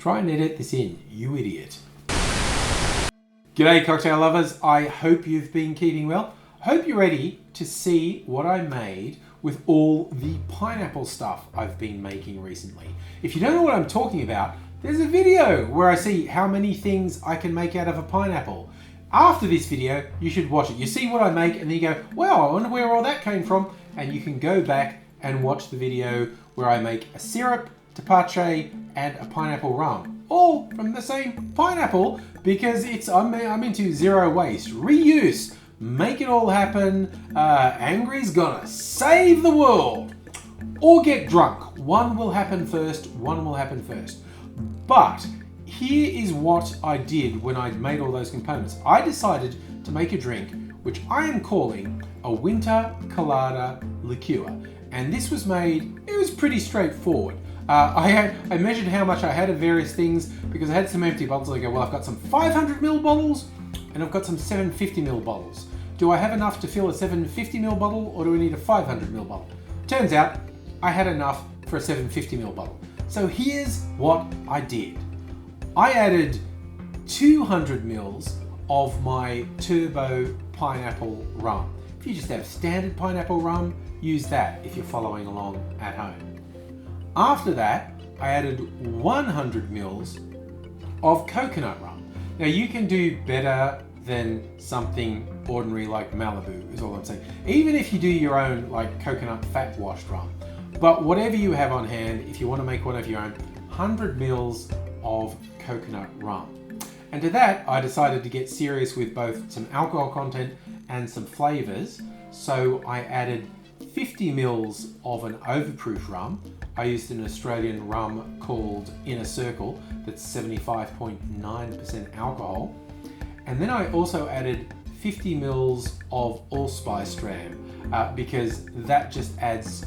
Try and edit this in, you idiot. G'day cocktail lovers, I hope you've been keeping well. I hope you're ready to see what I made with all the pineapple stuff I've been making recently. If you don't know what I'm talking about, there's a video where I see how many things I can make out of a pineapple. After this video, you should watch it. You see what I make and then you go, wow, I wonder where all that came from. And you can go back and watch the video where I make a syrup, tepache, and a pineapple rum. All from the same pineapple because I'm into zero waste, reuse, make it all happen. Angry's gonna save the world. Or get drunk. One will happen first, one will happen first. But here is what I did when I made all those components. I decided to make a drink which I am calling a winter colada liqueur. And this was made, it was pretty straightforward. I measured how much I had of various things because I had some empty bottles. I go, well, I've got some 500ml bottles and I've got some 750ml bottles. Do I have enough to fill a 750ml bottle or do I need a 500ml bottle? Turns out I had enough for a 750ml bottle. So here's what I did. I added 200ml of my turbo pineapple rum. If you just have standard pineapple rum, use that if you're following along at home. After that, I added 100ml of coconut rum. Now you can do better than something ordinary like Malibu, is all I'm saying. Even if you do your own like coconut fat washed rum. But whatever you have on hand, if you want to make one of your own, 100ml of coconut rum. And to that, I decided to get serious with both some alcohol content and some flavors. So I added 50ml of an overproof rum. I used an Australian rum called Inner Circle that's 75.9% alcohol. And then I also added 50ml of allspice dram because that just adds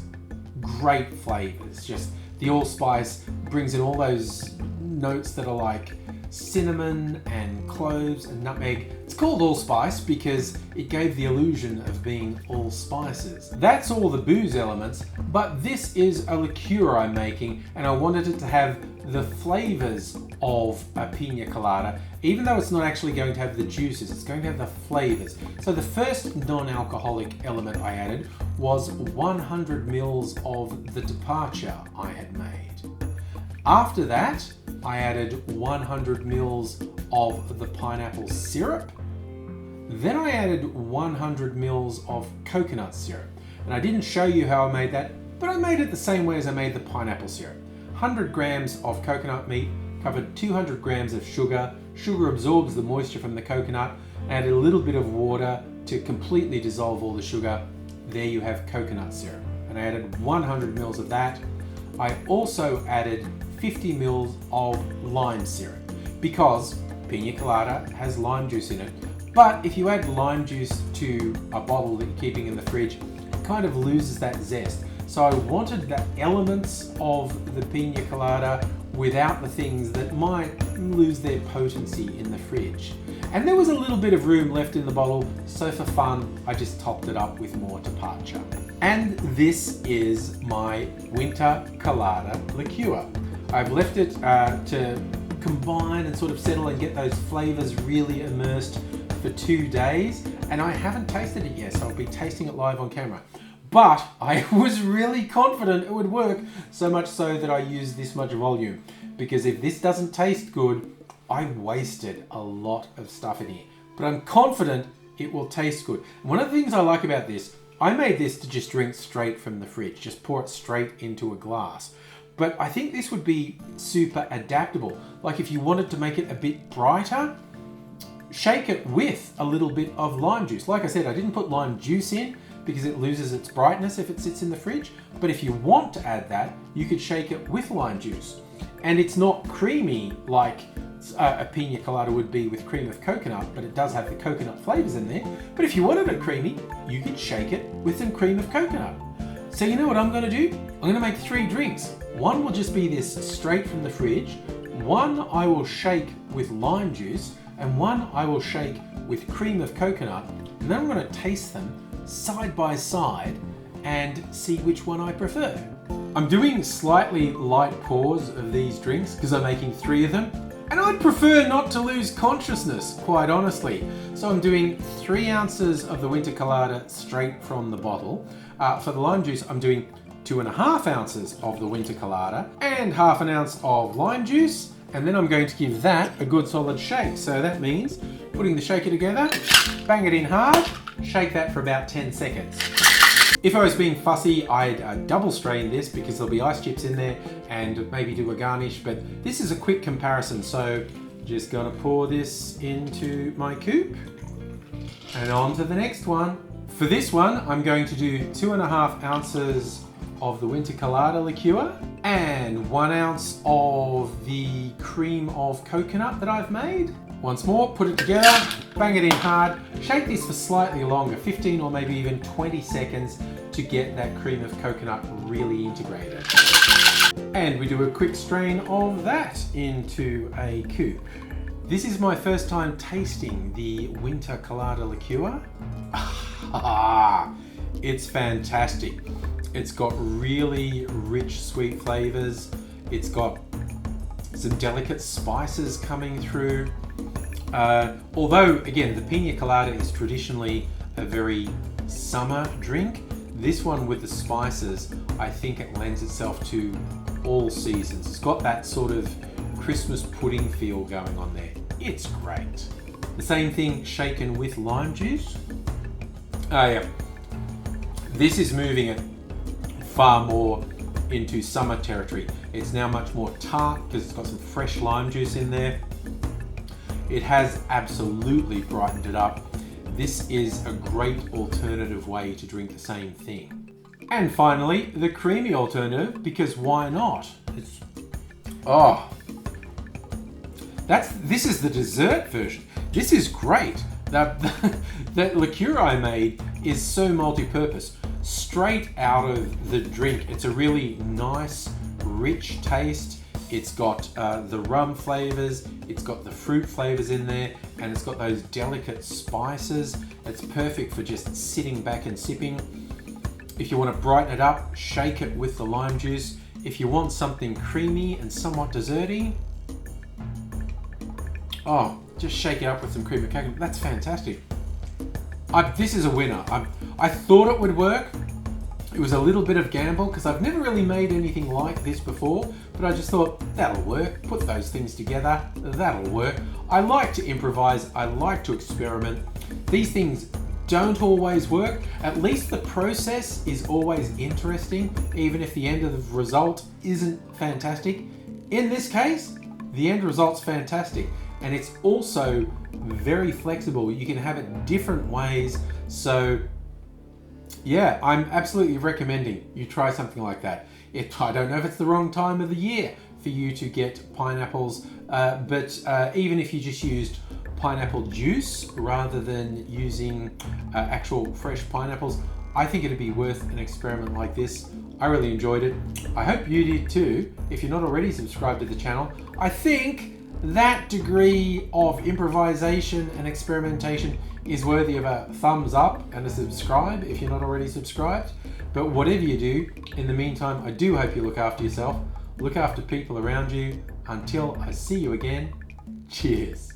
great flavors. Just the allspice brings in all those notes that are like cinnamon and cloves and nutmeg. It's called allspice because it gave the illusion of being all spices. That's all the booze elements, but this is a liqueur I'm making and I wanted it to have the flavors of a pina colada, even though it's not actually going to have the juices, it's going to have the flavors. So the first non-alcoholic element I added was 100ml of the tepache I had made. After that, I added 100ml of the pineapple syrup. Then I added 100ml of coconut syrup. And I didn't show you how I made that, but I made it the same way as I made the pineapple syrup. 100 grams of coconut meat covered 200 grams of sugar. Sugar absorbs the moisture from the coconut. I added a little bit of water to completely dissolve all the sugar. There you have coconut syrup. And I added 100ml of that. I also added 50ml of lime syrup because pina colada has lime juice in it. But if you add lime juice to a bottle that you're keeping in the fridge, it kind of loses that zest. So I wanted the elements of the pina colada without the things that might lose their potency in the fridge. And there was a little bit of room left in the bottle, so for fun, I just topped it up with more tepache. And this is my winter colada liqueur. I've left it to combine and sort of settle and get those flavors really immersed for 2 days. And I haven't tasted it yet, so I'll be tasting it live on camera. But I was really confident it would work, so much so that I used this much volume. Because if this doesn't taste good, I wasted a lot of stuff in here. But I'm confident it will taste good. One of the things I like about this, I made this to just drink straight from the fridge. Just pour it straight into a glass. But I think this would be super adaptable. Like if you wanted to make it a bit brighter, shake it with a little bit of lime juice. Like I said, I didn't put lime juice in because it loses its brightness if it sits in the fridge. But if you want to add that, you could shake it with lime juice. And it's not creamy like a pina colada would be with cream of coconut, but it does have the coconut flavors in there. But if you wanted it creamy, you could shake it with some cream of coconut. So you know what I'm gonna do? I'm gonna make 3 drinks. One will just be this straight from the fridge. One I will shake with lime juice, and one I will shake with cream of coconut. And then I'm gonna taste them side by side and see which one I prefer. I'm doing slightly light pours of these drinks because I'm making 3 of them. And I'd prefer not to lose consciousness, quite honestly. So I'm doing 3 ounces of the winter colada straight from the bottle. For the lime juice, I'm doing 2.5 ounces of the winter colada and half an ounce of lime juice. And then I'm going to give that a good solid shake. So that means putting the shaker together, bang it in hard, shake that for about 10 seconds. If I was being fussy, I'd double strain this because there'll be ice chips in there and maybe do a garnish, but this is a quick comparison. So just gonna pour this into my coupe and on to the next one. For this one, I'm going to do 2.5 ounces of the winter colada liqueur and 1 ounce of the cream of coconut that I've made. Once more, put it together, bang it in hard, shake this for slightly longer, 15 or maybe even 20 seconds to get that cream of coconut really integrated. And we do a quick strain of that into a coupe. This is my first time tasting the winter colada liqueur. It's fantastic. It's got really rich sweet flavors. It's got some delicate spices coming through. Although, again, the pina colada is traditionally a very summer drink, this one with the spices, I think it lends itself to all seasons. It's got that sort of Christmas pudding feel going on there. It's great. The same thing shaken with lime juice. Yeah. This is moving it far more into summer territory. It's now much more tart because it's got some fresh lime juice in there. It has absolutely brightened it up. This is a great alternative way to drink the same thing. And finally, the creamy alternative, because why not? This is the dessert version. This is great. That liqueur I made is so multi-purpose. Straight out of the drink, it's a really nice, rich taste. It's got the rum flavors, it's got the fruit flavors in there, and it's got those delicate spices. It's perfect for just sitting back and sipping. If you want to brighten it up, shake it with the lime juice. If you want something creamy and somewhat desserty, just shake it up with some cream of coconut. That's fantastic. This is a winner. I thought it would work. It was a little bit of gamble because I've never really made anything like this before, but I just thought that'll work. Put those things together, that'll work. I like to improvise, I like to experiment. These things don't always work. At least the process is always interesting, even if the end of the result isn't fantastic. In this case, the end result's fantastic, and it's also very flexible. You can have it different ways. So yeah, I'm absolutely recommending you try something like that. I don't know if it's the wrong time of the year for you to get pineapples, but even if you just used pineapple juice rather than using actual fresh pineapples, I think it'd be worth an experiment like this. I really enjoyed it. I hope you did too. If you're not already subscribed to the channel, I think that degree of improvisation and experimentation is worthy of a thumbs up and a subscribe if you're not already subscribed. But whatever you do, in the meantime, I do hope you look after yourself, look after people around you. Until I see you again, cheers.